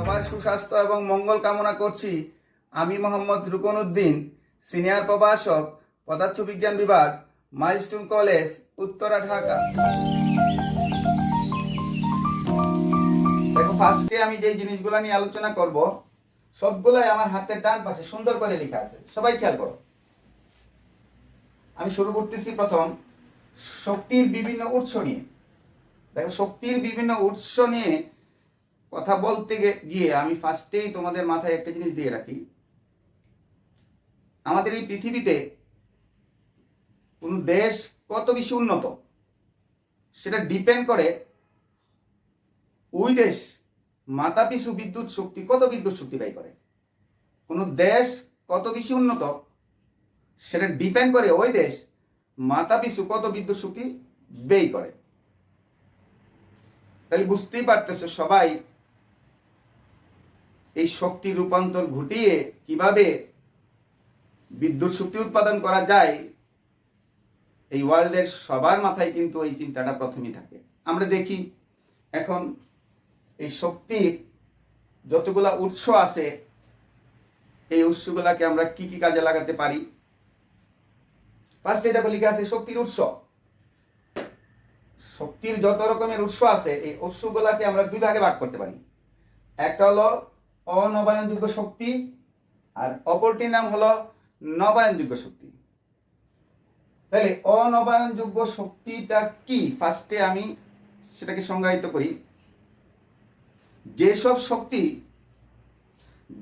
সবার সুস্বাস্থ্য এবং মঙ্গল কামনা করছি। আমি মোহাম্মদ রুকনউদ্দিন, সিনিয়র প্রভাষক, পদার্থবিজ্ঞান বিভাগ, মাইলস্টোন কলেজ, উত্তরা, ঢাকা। দেখো, ফার্স্টে আমি যে জিনিসগুলো নিয়ে আলোচনা করব সবগুলাই আমার হাতের ডান পাশে সুন্দর করে লেখা আছে, সবাই খেয়াল করো। আমি শুরু করতেছি প্রথম শক্তির বিভিন্ন উৎস নিয়ে। দেখো, শক্তির বিভিন্ন উৎস নিয়ে কথা বলতে গিয়ে আমি ফার্স্টেই তোমাদের মাথায় একটা জিনিস দিয়ে রাখি। আমাদের এই পৃথিবীতে কোন দেশ কত বেশি উন্নত সেটা ডিপেন্ড করে ওই দেশ মাথাপিছু বিদ্যুৎ শক্তি কত বিদ্যুৎ শক্তি ব্যয় করে। কোন দেশ কত বেশি উন্নত সেটা ডিপেন্ড করে ওই দেশ মাথাপিছু কত বিদ্যুৎ শক্তি ব্যয় করে। তাহলে বুঝতেই পারতেছো সবাই এই শক্তি রূপান্তর ঘটিয়ে কিভাবে বিদ্যুৎ শক্তি উৎপাদন করা যায়। এই ওয়ার্ল্ডের সবার মাথায় কিন্তু এই চিন্তাটা প্রথমেই থাকে। আমরা দেখি এখন এই শক্তির যতগুলা উৎস আছে, এই উৎসগুলাকে আমরা কি কি কাজে লাগাতে পারি। ফার্স্টে দেখো লেখা আছে শক্তির উৎস। শক্তির যত রকমের উৎস আছে এই উৎসগুলাকে আমরা দুই ভাগে ভাগ করতে পারি। একটা হলো অনবায়নযোগ্য শক্তি আর অপরটির নাম হলো নবায়নযোগ্য শক্তি। তাহলে অনবায়নযোগ্য শক্তিটা কি, ফার্স্টে আমি সেটাকে সংজ্ঞায়িত করি। যেসব শক্তি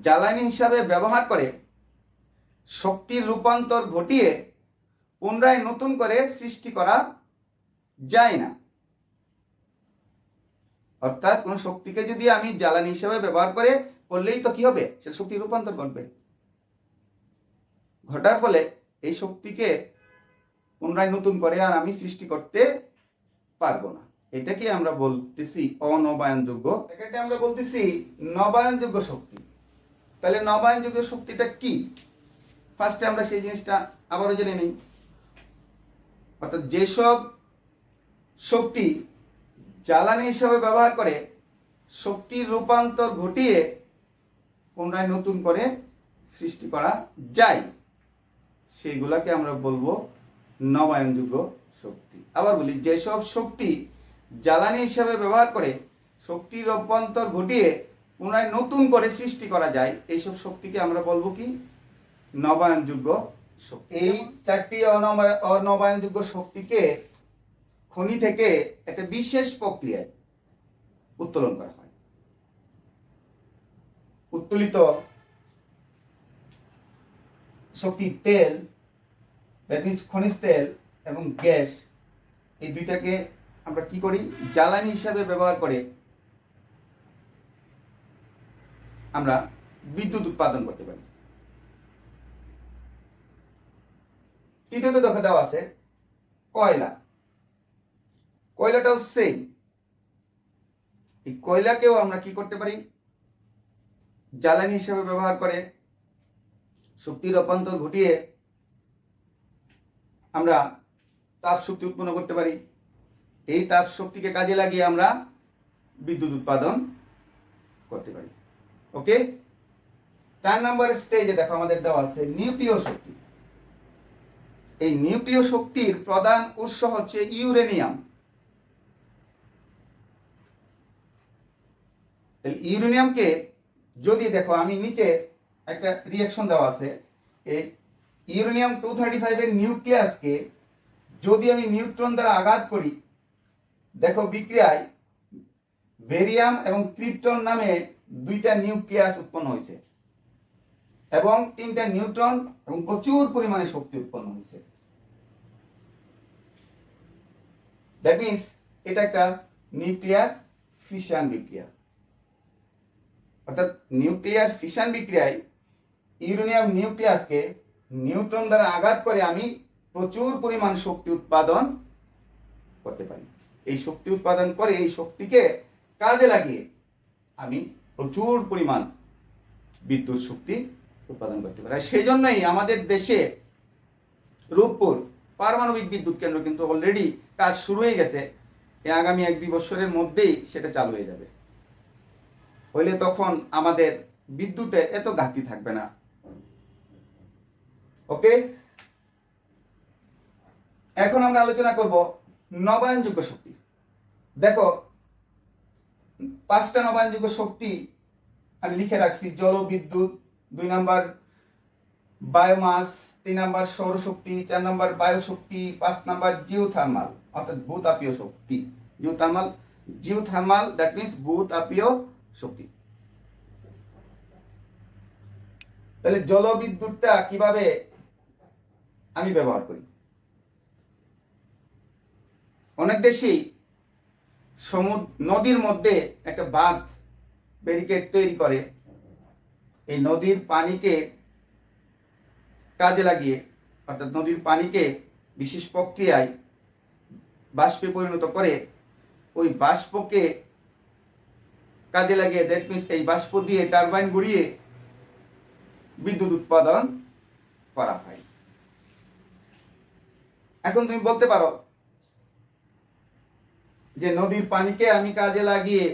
জ্বালানি হিসাবে ব্যবহার করে শক্তির রূপান্তর ঘটিয়ে পুনরায় নতুন করে সৃষ্টি করা যায় না। অর্থাৎ কোন শক্তিকে যদি আমি জ্বালানি হিসাবে ব্যবহার করে করলেই তো কি হবে, সে শক্তির রূপান্তর ঘটবে। ঘটার ফলে এই শক্তিকে পুনরায় নতুন করে আর আমি সৃষ্টি করতে পারবো না। এটাকে আমরা বলতেছি অনবায়নযোগ্য। এটাকে আমরা বলতেছি নবায়নযোগ্য শক্তি। তাহলে নবায়নযোগ্য শক্তিটা কি, ফার্স্টে আমরা সেই জিনিসটা আবারও জেনে নিই। অর্থাৎ যেসব শক্তি জ্বালানি হিসাবে ব্যবহার করে শক্তির রূপান্তর ঘটিয়ে পুনরায় নতুন করে সৃষ্টি করা যায়, সেইগুলাকে আমরা বলবো নবায়নযোগ্য শক্তি। আবার বলি, যেসব শক্তি জ্বালানি হিসাবে ব্যবহার করে শক্তির রূপান্তর ঘটিয়ে পুনরায় নতুন করে সৃষ্টি করা যায়, এইসব শক্তিকে আমরা বলবো কি, নবায়নযোগ্য শক্তি। এই চারটি অনবায়নযোগ্য শক্তিকে খনি থেকে একটা বিশেষ প্রক্রিয়ায় উত্তোলন করা হয়। উত্তোলিত শক্তির তেল, দ্যাট মিনস খনিজ তেল এবং গ্যাস, এই দুইটাকে আমরা কি করি, জ্বালানি হিসাবে ব্যবহার করে আমরা বিদ্যুৎ উৎপাদন করতে পারি। তৃতীয়ত দেখা দেওয়া আছে কয়লা। কয়লাটাও সেম। এই কয়লাকেও আমরা কি করতে পারি, জ্বালানি হিসেবে ব্যবহার করে শক্তির রূপান্তর ঘটিয়ে আমরা তাপ শক্তি উৎপন্ন করতে পারি। এই তাপ শক্তিকে কাজে লাগিয়ে আমরা বিদ্যুৎ উৎপাদন করতে পারি। ওকে, 4 নম্বর স্টেজে দেখো আমাদের দেওয়া আছে নিউক্লিয় শক্তি। এই নিউক্লিয় শক্তির প্রধান উৎস হচ্ছে ইউরেনিয়াম। ইউরেনিয়ামকে যদি দেখো, আমি নিচে একটা রিঅ্যাকশন দেওয়া আছে, এই ইউরেনিয়াম 235 এর নিউক্লিয়াসকে যদি আমি নিউট্রন দ্বারা আঘাত করি, দেখো বিক্রিয়ায় বেরিয়াম এবং ক্রিপ্টন নামে দুইটা নিউক্লিয়াস উৎপন্ন হয়েছে এবং 3টা নিউট্রন এবং প্রচুর পরিমাণে শক্তি উৎপন্ন হয়েছে। দ্যাট মিনস এটা একটা নিউক্লিয়ার ফিশন বিক্রিয়া। অর্থাৎ নিউক্লিয়ার ফিশন বিক্রিয়ায় ইউরেনিয়াম নিউক্লিয়াসকে নিউট্রন দ্বারা আঘাত করে আমি প্রচুর পরিমাণ শক্তি উৎপাদন করতে পারি। এই শক্তি উৎপাদন করে এই শক্তিকে কাজে লাগিয়ে আমি প্রচুর পরিমাণ বিদ্যুৎ শক্তি উৎপাদন করতে পারি। সেই জন্যই আমাদের দেশে রূপপুর পারমাণবিক বিদ্যুৎ কেন্দ্র কিন্তু অলরেডি কাজ শুরু হয়ে গেছে। আগামী 1-2 বছরের মধ্যেই সেটা চালু হয়ে যাবে। হইলে তখন আমাদের বিদ্যুতের এত ঘাটতি থাকবে না। ওকে, এখন আমরা আলোচনা করব নবায়নযোগ্য শক্তি। দেখো 5টা নবায়নযোগ্য শক্তি আমি লিখে রাখছি। জলবিদ্যুৎ, 2 নাম্বার বায়োমাস, 3 নাম্বার সৌরশক্তি, 4 নাম্বার বায়ুশক্তি, 5 নাম্বার জিওথার্মাল অর্থাৎ ভূতাপীয় শক্তি। জিওথার্মাল দ্যাট মিন্স ভূতাপীয় শক্তি। তাহলে জলবিদ্যুৎটা কিভাবে আমি ব্যবহার করি? অনেক দেশেই নদীর মধ্যে একটা বাঁধ ব্যারিকেড তৈরি করে, এই নদীর পানিকে কাজে লাগিয়ে অর্থাৎ নদীর পানিকে বিশেষ প্রক্রিয়ায় বাষ্পে পরিণত করে ওই বাষ্পকে কাজে লাগিয়ে দ্যাট মিন্স এই বাষ্প দিয়ে টারবাইন ঘুরিয়ে বিদ্যুৎ উৎপাদন করা হয়। এখন তুমি বলতে পারো যে নদীর পানিকে আমি কাজে লাগিয়ে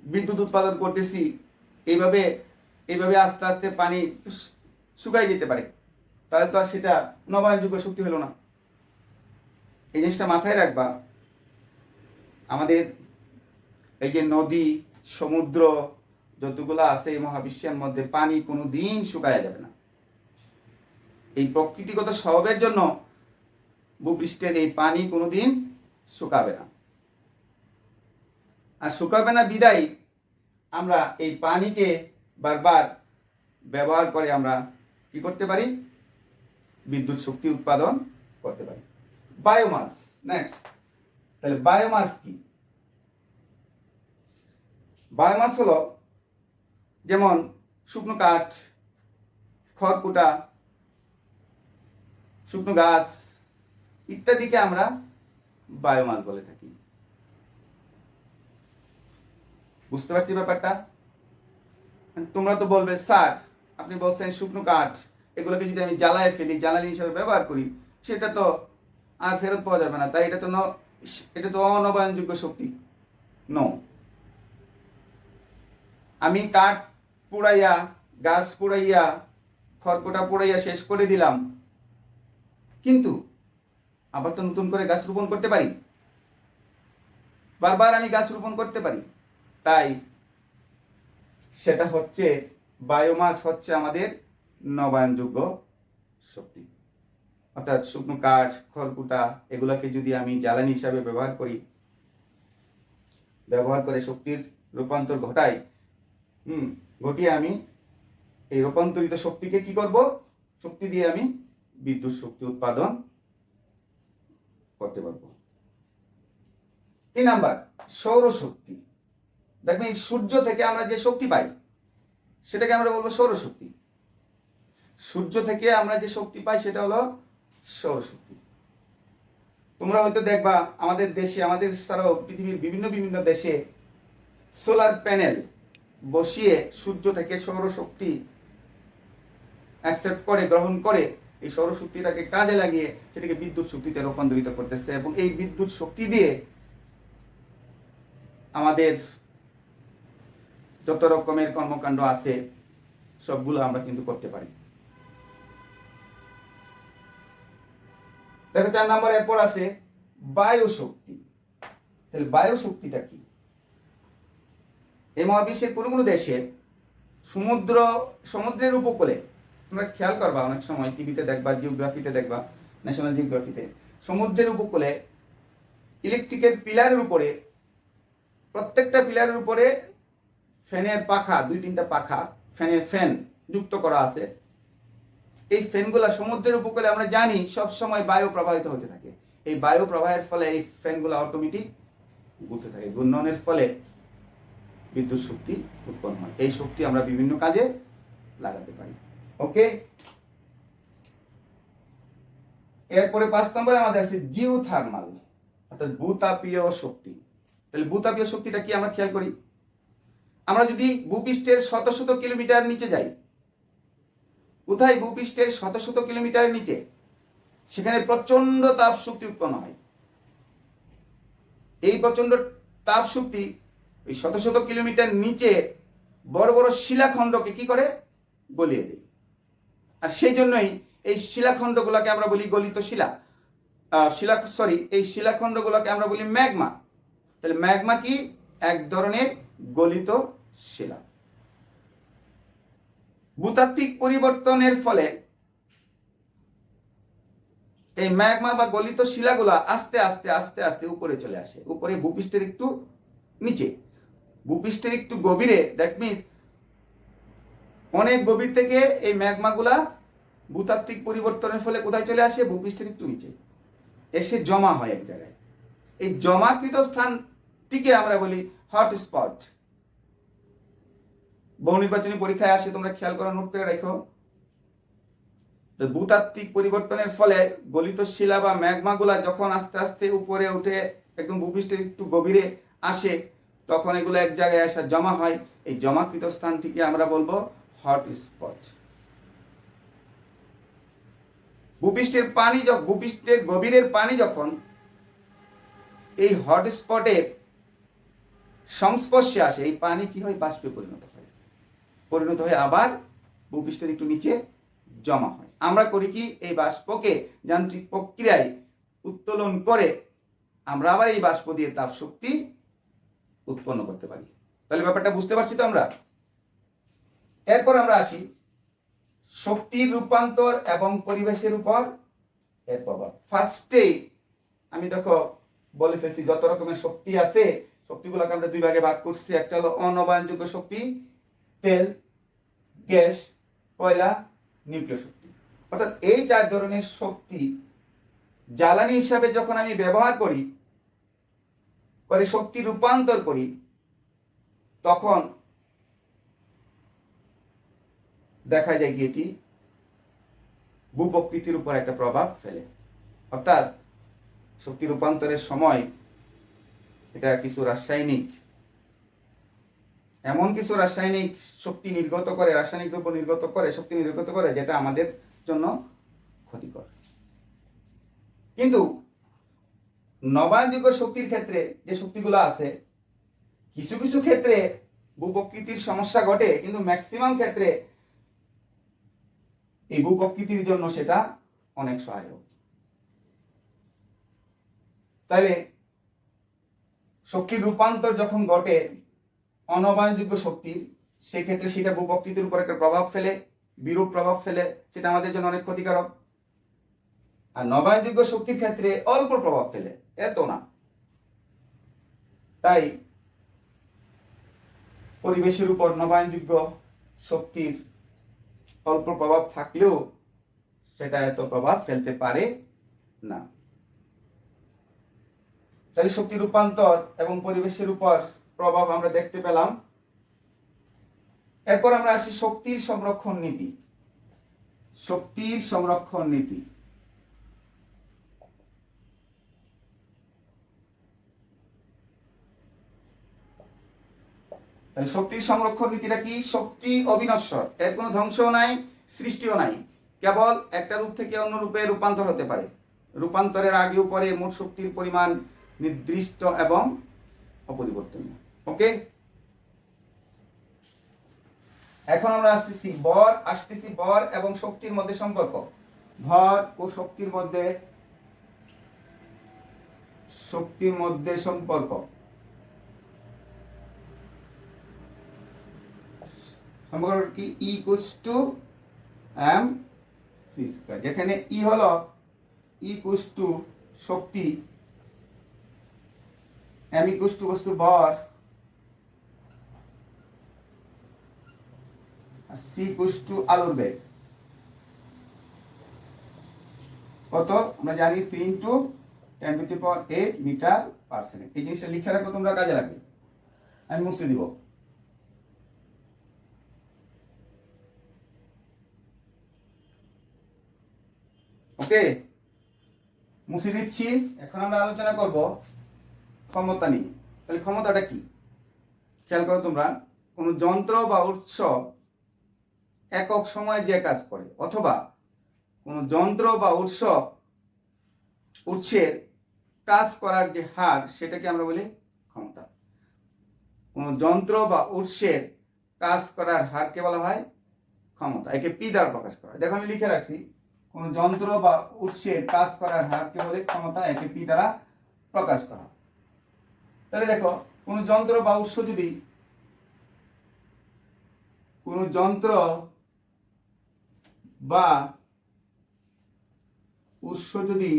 বিদ্যুৎ উৎপাদন করতেছি, এইভাবে আস্তে আস্তে পানি শুকাই যেতে পারে, তাহলে তো আর সেটা নবায়নযোগ্য শক্তি হলো না। এই জিনিসটা মাথায় রাখবা। আমাদের এই যে নদী, সমুদ্র যতগুলো আছে এই মহাবিশ্বের মধ্যে, পানি কোনোদিন শুকায়া যাবে না। এই প্রকৃতিগত স্বভাবের জন্য ভূপৃষ্ঠের এই পানি কোনোদিন শুকাবে না। আর শুকাবে না বিদায় আমরা এই পানিকে বারবার ব্যবহার করে আমরা কি করতে পারি? বিদ্যুৎ শক্তি উৎপাদন করতে পারি। Biomass next. তাহলে বায়োমাস কি? বায়োমাস হলো যেমন শুকনো কাঠ, খড়কুটা, শুকনো গাছ ইত্যাদিকে আমরা বায়োমাস বলে থাকি। বুঝতে পারছি ব্যাপারটা? তোমরা তো বলবে স্যার আপনি বলছেন শুকনো কাঠ, এগুলোকে যদি আমি জ্বালায় ফেলি, জ্বালানি হিসেবে ব্যবহার করি, সেটা তো আর ফেরত পাওয়া যাবে না, তাই এটা তো অনবায়নযোগ্য শক্তি। নো, আমি কাঠ পুড়াইয়া, গাছ পুড়াইয়া, খড়কুটা পুড়াইয়া শেষ করে দিলাম, কিন্তু আবার তো নতুন করে গাছ রোপণ করতে পারি, বারবার আমি গাছ রোপণ করতে পারি। তাই সেটা হচ্ছে বায়োমাস হচ্ছে আমাদের নবায়নযোগ্য শক্তি। অর্থাৎ শুকনো কাঠ, খড়কুটা এগুলোকে যদি আমি জ্বালানি হিসাবে ব্যবহার করে শক্তির রূপান্তর ঘটিয়ে আমি এই রূপান্তরিত শক্তিকে কি করব? শক্তি দিয়ে আমি বিদ্যুৎ শক্তি উৎপাদন করতে পারবো। 3 নাম্বার সৌরশক্তি। দেখবেন এই সূর্য থেকে আমরা যে শক্তি পাই সেটাকে আমরা বলবো সৌরশক্তি। সূর্য থেকে আমরা যে শক্তি পাই সেটা হলো সৌরশক্তি। তোমরা হয়তো দেখবা আমাদের দেশে, আমাদের ছাড়াও পৃথিবীর বিভিন্ন দেশে সোলার প্যানেল বসিয়ে সূর্য থেকে সৌরশক্তি অ্যাকসেপ্ট করে, গ্রহণ করে এই সৌরশক্তিটাকে কাজে লাগিয়ে সেটাকে বিদ্যুৎ শক্তিতে রূপান্তরিত করতেছে, এবং এই বিদ্যুৎ শক্তি দিয়ে আমাদের যত রকমের কর্মকাণ্ড আছে সবগুলো আমরা কিন্তু করতে পারি। দেখো 4 নম্বর এরপর আছে বায়ুশক্তি। তাহলে বায়ুশক্তিটা কি? এই মহাবিশ্বের কোনো দেশে সমুদ্রের উপকূলে, তোমরা খেয়াল করবা অনেক সময় টিভিতে দেখবা, জিওগ্রাফিতে দেখবা, ন্যাশনাল জিওগ্রাফিতে, সমুদ্রের উপকূলে ইলেকট্রিকের পিলারের উপরে, প্রত্যেকটা পিলারের উপরে ফ্যানের পাখা, 2-3টা পাখা, ফ্যান যুক্ত করা আছে। এই ফ্যানগুলা সমুদ্রের উপকূলে আমরা জানি সব সময় বায়ু প্রবাহিত হতে থাকে। এই বায়ু প্রবাহের ফলে এই ফ্যানগুলো অটোমেটিক ঘুরতে থাকে। ঘূর্ণনের ফলে বিদ্যুৎ শক্তি উৎপন্ন হয়। এই শক্তি আমরা বিভিন্ন কাজে লাগাতে পারি। ওকে, এরপরে 5 নম্বরে আমাদের আছে জিওথার্মাল অর্থাৎ ভূতাপীয় শক্তি। তাহলে ভূতাপীয় শক্তিটা কি আমরা খেয়াল করি। আমরা যদি ভূপৃষ্ঠের শত শত কিলোমিটার নিচে যাই, কোথায়? ভূপৃষ্ঠের শত শত কিলোমিটার নিচে, সেখানে প্রচন্ড তাপ শক্তি উৎপন্ন হয়। এই প্রচন্ড তাপ শক্তি ওই শত শত কিলোমিটার নিচে বড় বড় শিলাখণ্ডকে কি করে গলিয়ে দেয়। আর সেই জন্যই এই শিলাখণ্ডগুলোকে আমরা বলি গলিত শিলা, এই শিলাখণ্ডগুলোকে আমরা বলি ম্যাগমা। তাহলে ম্যাগমা কি? এক ধরনের গলিত শিলা। ভূতাত্ত্বিক পরিবর্তনের ফলে এই ম্যাগমা বা গলিত শিলাগুলা আস্তে আস্তে আস্তে আস্তে উপরে চলে আসে, উপরে ভূপৃষ্ঠের একটু নিচে, ভূপৃষ্ঠের একটু গভীরে। দ্যাট মিনস অনেক গভীর থেকে এই ম্যাগমাগুলা ভূতাত্ত্বিক পরিবর্তনের ফলে কোথায় চলে আসে? ভূপৃষ্ঠের একটু নিচে এসে জমা হয় এক জায়গায়। এই জমাকৃত স্থানটিকে আমরা বলি হটস্পট। বহু নির্বাচনী পরীক্ষায় আসে, তোমরা খেয়াল করো, নোট করে রাখো। ভূতাত্ত্বিক পরিবর্তনের ফলে গলিত শিলা বা ম্যাগমাগুলা যখন আস্তে আস্তে উপরে উঠে একদম ভূপৃষ্ঠের একটু গভীরে আসে, তখন এগুলো এক জায়গায় আসা জমা হয়। এই জমাকৃত স্থানটিকে আমরা বলবো হটস্পট। ভূপৃষ্ঠের গভীরের পানি যখন এই হটস্পটের সংস্পর্শে আসে, এই পানি কি হয়? বাষ্পে পরিণত হয় আবার ভূপৃষ্ঠের একটু নিচে জমা হয়। আমরা করি কি? এই বাষ্পকে যান্ত্রিক প্রক্রিয়ায় উত্তোলন করে আমরা আবার এই বাষ্প দিয়ে তাপ শক্তি উৎপন্ন করতে পারি। তাহলে ব্যাপারটা বুঝতে পারছি তো আমরা? এরপর আমরা আসি শক্তির রূপান্তর এবং পরিবেশের উপর এর প্রভাব। ফার্স্টে আমি দেখো বলে ফেলছি, যত রকমের শক্তি আছে শক্তিগুলোকে আমরা দুই ভাগে ভাগ করছি। একটা হলো অনবায়নযোগ্য শক্তি, তেল, গ্যাস, কয়লা, নিউক্লিয় শক্তি। অর্থাৎ এই চার ধরনের শক্তি জ্বালানি হিসাবে যখন আমি ব্যবহার করি, পরে শক্তি রূপান্তর করি, তখন দেখা যায় কি এটি ভূপ্রকৃতির উপর একটা প্রভাব ফেলে। অর্থাৎ শক্তি রূপান্তরের সময় এটা কিছু রাসায়নিক, এমন কিছু রাসায়নিক শক্তি নির্গত করে, রাসায়নিক দ্রব্য নির্গত করে, শক্তি নির্গত করে, যেটা আমাদের জন্য ক্ষতিকর। কিন্তু নবায়নযোগ্য শক্তির ক্ষেত্রে যে শক্তিগুলো আছে, কিছু কিছু ক্ষেত্রে ভূপ্রকৃতির সমস্যা ঘটে, কিন্তু ম্যাক্সিমাম ক্ষেত্রে এই ভূপ্রকৃতির জন্য সেটা অনেক সহায়ক। তাইলে শক্তির রূপান্তর যখন ঘটে অনবায়নযোগ্য শক্তির, সেক্ষেত্রে সেটা ভূপ্রকৃতির উপর একটা প্রভাব ফেলে, বিরূপ প্রভাব ফেলে, সেটা আমাদের জন্য অনেক ক্ষতিকারক। আর নবায়নযোগ্য শক্তির ক্ষেত্রে অল্প প্রভাব ফেলে, এত না। তাই পরিবেশের উপর নবায়নযোগ্য শক্তির অল্প প্রভাব থাকলেও সেটা এত প্রভাব ফেলতে পারে না। তাহলে শক্তি রূপান্তর এবং পরিবেশের উপর প্রভাব আমরা দেখতে পেলাম। এরপর আমরা আসি শক্তির সংরক্ষণ নীতি। শক্তির সংরক্ষণ নীতি শক্তির সংরক্ষণ নীতিটা কি? শক্তি অবিনশ্বর, এর কোনো ধ্বংসও নাই, সৃষ্টিও নাই, কেবল একটা রূপ থেকে অন্য রূপে রূপান্তর হতে পারে। রূপান্তরের আগেও পরে মোট শক্তির পরিমাণ নির্দিষ্ট এবং অপরিবর্তনীয়। ওকে, এখন আমরা আসতেছি বর এবং শক্তির মধ্যে সম্পর্ক। ভর ও শক্তির মধ্যে সম্পর্ক। সম্পর্ক কি? E = mc², যেখানে E হলো শক্তি, m বস্তু ভর, আর c আলোর বেগ। কত? আমরা জানি 3 × 10⁸ মিটার/সেকেন্ড। এই জিনিসটা লিখে রাখো, তোমরা কাজে লাগবে। আমি মুছে দিব। ওকে, মুছে দিচ্ছি। এখন আমরা আলোচনা করব ক্ষমতা নিয়ে। তাহলে ক্ষমতাটা কি? খেয়াল করো তোমরা, কোন যন্ত্র বা উৎস একক সময়ে যে কাজ করে, অথবা কোন যন্ত্র বা উৎসের কাজ করার যে হার, সেটাকে আমরা বলি ক্ষমতা। কোন যন্ত্র বা উৎসের কাজ করার হারকে বলা হয় ক্ষমতা। একে পি দ্বারা প্রকাশ করা হয়। দেখো আমি লিখে রাখছি, কোন যন্ত্র বা উৎসের কাজ করার হারকে বলে ক্ষমতা, একে পি দ্বারা প্রকাশ করা হয়। তাহলে দেখো, কোন যন্ত্র বা উৎস যদি কোন যন্ত্র বা উৎস যদি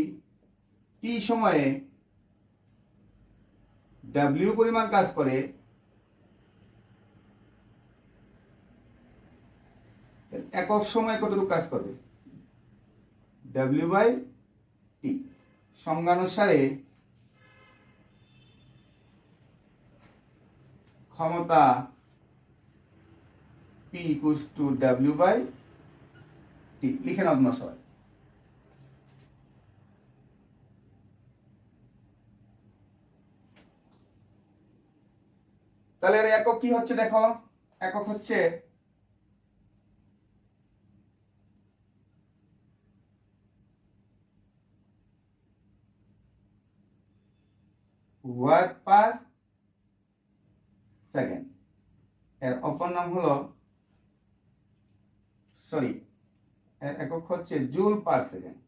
টি সময়ে ডাব্লিউ পরিমাণ কাজ করে, একক সময় কতটুকু কাজ করবে? W by t. সংজ্ঞানুসারে ক্ষমতা P equals to W by t. লিখে নাও তোমরা সবাই। তাহলে এর একক কি হচ্ছে দেখো, একক হচ্ছে ওয়াট পার সেকেন্ড। এর অপর নাম হলো, সরি, এর একক হচ্ছে joule per second.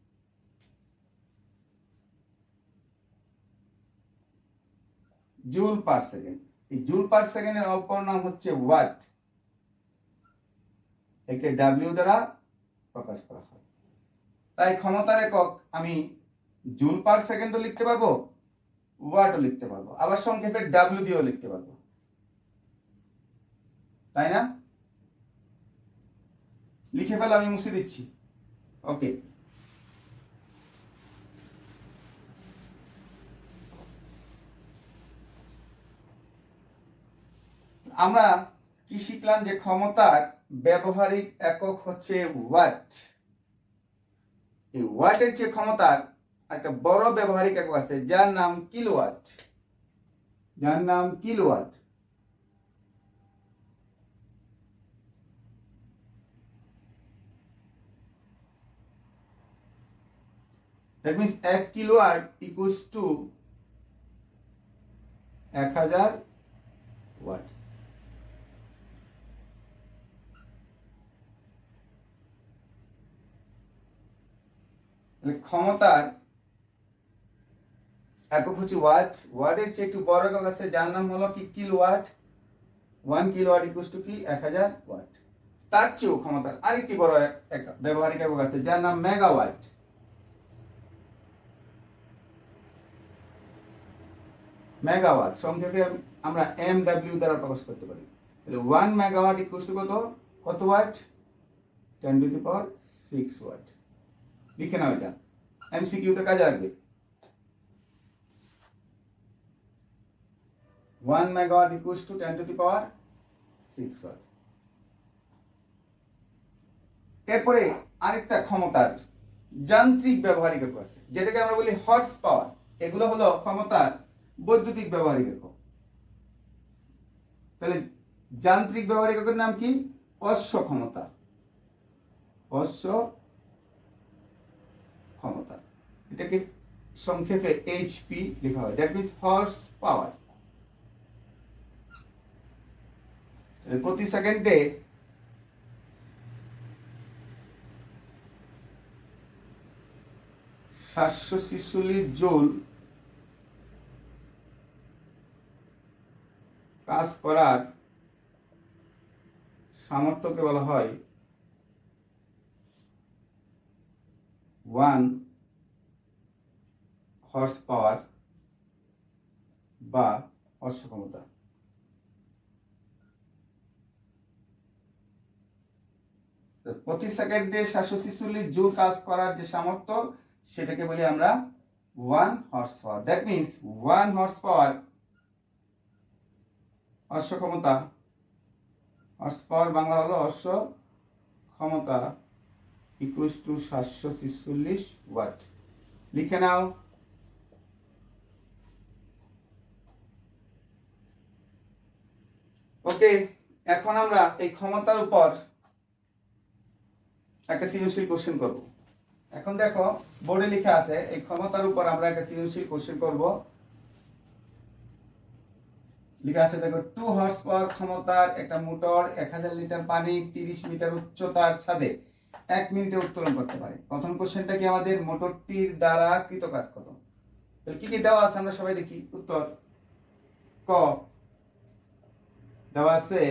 Joule per second. এই জুল পার সেকেন্ডের অপর নাম হচ্ছে ওয়াট। একে ডাব্লিউ দ্বারা প্রকাশ করা হয়। তাই ক্ষমতার একক আমি জুল পার সেকেন্ডও লিখতে পারবো, ওয়াটও লিখতে পারবো, আবার সংক্ষেপে ডাব্লিউ দিয়েও লিখতে পারবো, তাই না? লিখে ফেলে, আমি মুছে দিচ্ছি। ওকে, আমরা কি শিখলাম? যে ক্ষমতার ব্যবহারিক একক হচ্ছে ওয়াট। এই ওয়াটের যে ক্ষমতার একটা বড় ব্যবহারিক একক আছে, যার নাম কিলোওয়াট। যার নাম kilowatt. That means 1 kilowatt equals to 1000 watt. ক্ষমতার একক হচ্ছে ওয়াট। ওয়াটের চেয়ে একটু বড় একক আছে, যার নাম হলো কি কিলোওয়াট। 1 কিলোওয়াট equals to কি 1000 ওয়াট। তার চেয়েও ক্ষমতার আরেকটি বড় ব্যবহারিক একক আছে, যার নাম মেগাওয়াট। মেগাওয়াট সংক্ষেপে আমরা এমডব্লিউ দ্বারা প্রকাশ করতে পারি। তাহলে 1 মেগাওয়াট ইকুয়ালস টু কত watt? 10 to the power 6 watt. লিখে নাও, এটা এমসিকিউ তে কাজে লাগবে। 1 megawatt equals to 10 to the power 6 watt. এরপরে আরেকটা ক্ষমতার যান্ত্রিক ব্যবহারিক একক আছে, যেটাকে আমরা বলি হর্স পাওয়ার। এগুলো হলো ক্ষমতার বৈদ্যুতিক ব্যবহারিক একক। তাহলে যান্ত্রিক ব্যবহারিক এককের নাম কি? অশ্ব ক্ষমতা। অশ্ব ক্ষমতা, এটাকে সংক্ষেপে এইচপি লেখা হয়। That means horse power. প্রতি সেকেন্ডে 746 জুল কাজ করার সামর্থ্যকে বলা হয় 1 হর্স পাওয়ার বা অশ্ব ক্ষমতা। প্রতি সেকেন্ডে 746 জুল কাজ করার যে সামর্থ্য, সেটাকে বলি আমরা 1 horse power. That means 1 horse power অশ্ব ক্ষমতা, হর্স পাওয়ার বাংলা হলো অশ্ব ক্ষমতা, ইকুয়ালস টু 746 ওয়াট। লিখে নাও। ওকে, এখন আমরা এই ক্ষমতার উপর একটা সৃজনশীল কোশ্চেন করব। এখন দেখো বোর্ডে লেখা আছে, এই ক্ষমতার উপর আমরা একটা সৃজনশীল কোশ্চেন করব। লেখা আছে দেখো 2 হর্স পাওয়ার ক্ষমতার একটা মোটর 1000 লিটার পানি 30 মিটার উচ্চতার ছাদে 1 মিনিটে উত্তোলন করতে পারে। প্রথম কোশ্চেনটা কি আমাদের মোটরটির দ্বারা কৃত কাজ কত? তাহলে কি কি দেওয়া আছে আমরা সবাই দেখি। উত্তর ক দেওয়া আছে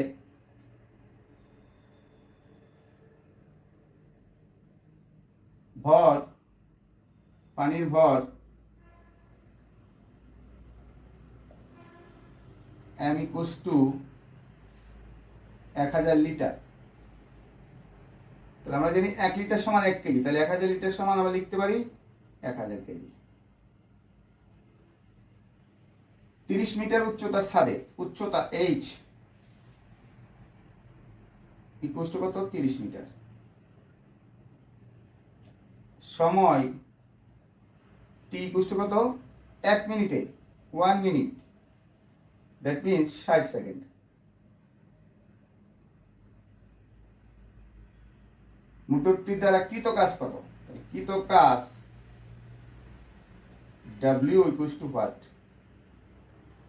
ভর, পানির ভর m equals to 1000 লিটার। তাহলে আমরা জানি 1 লিটার সমান 1 কেজি, তাহলে 1000 লিটার সমান আমরা লিখতে পারি 1000 কেজি। 30 মিটার উচ্চতার ছাদে, উচ্চতা h ইকুয়াল টু কত? 30 মিটার। সময় t ইকুয়াল টু কত? 1 মিনিটে, 1 মিনিট, দ্যাট মিন্স 60 সেকেন্ড। মোটরটির দ্বারা কৃত কাজ কত? কৃত কাজ W ইকুয়াল টু হোয়াট?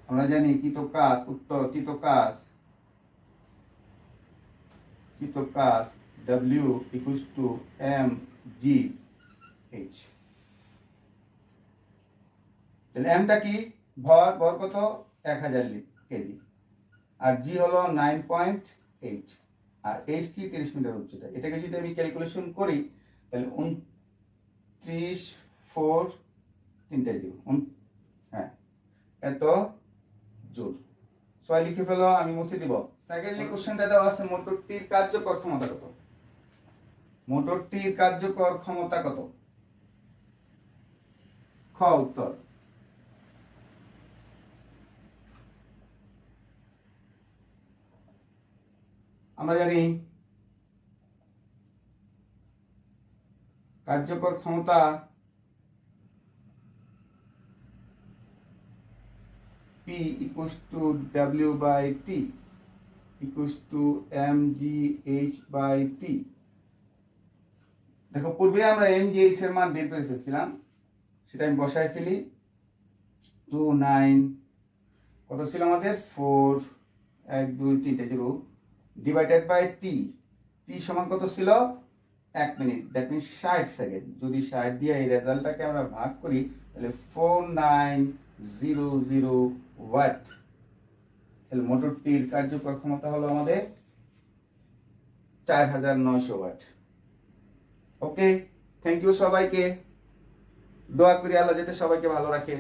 আমরা জানি কৃত কাজ, উত্তর কৃত কাজ W equal to mg h। তাহলে mটা কি? ভর, ভর কত? 1000 কেজি, আর g হলো 9.8, আর h কি? 30 মিটার উচ্চতা। এটাকে যদি আমি ক্যালকুলেশন করি তাহলে 29 4 তিনটা জিরো, হ্যাঁ, এত জুল। সবাই লিখে ফেলো, আমি মুছে দিব। সেকেন্ডলি কোশ্চেনটা দেওয়া আছে মোটরটির কার্যকর ক্ষমতা কত? মোটরটির কার্যকর ক্ষমতা কত? খ উত্তর আমরা জানি কার্যকর ক্ষমতা P equals to W by T equals to mgh by T। দেখো পূর্বে আমরা mgh এর মান বের করে ফেলছিলাম, সেটা আমি বসায় ফেলি। 29 কত ছিল আমাদের? 4 1 2 3 0 ডিভাইডেড বাই t, t সমান কত ছিল? 1 মিনিট, দ্যাট মিন্স 60 সেকেন্ড। যদি 60 দিয়ে এই রেজাল্টটাকে আমরা ভাগ করি তাহলে 4900 ওয়াট। তাহলে মোটরটির কার্যকর ক্ষমতা হলো আমাদের 4900 ওয়াট। ওকে, থ্যাংক ইউ সবাইকে। দোয়া করি আল্লাহ যাতে সবাইকে ভালো রাখে।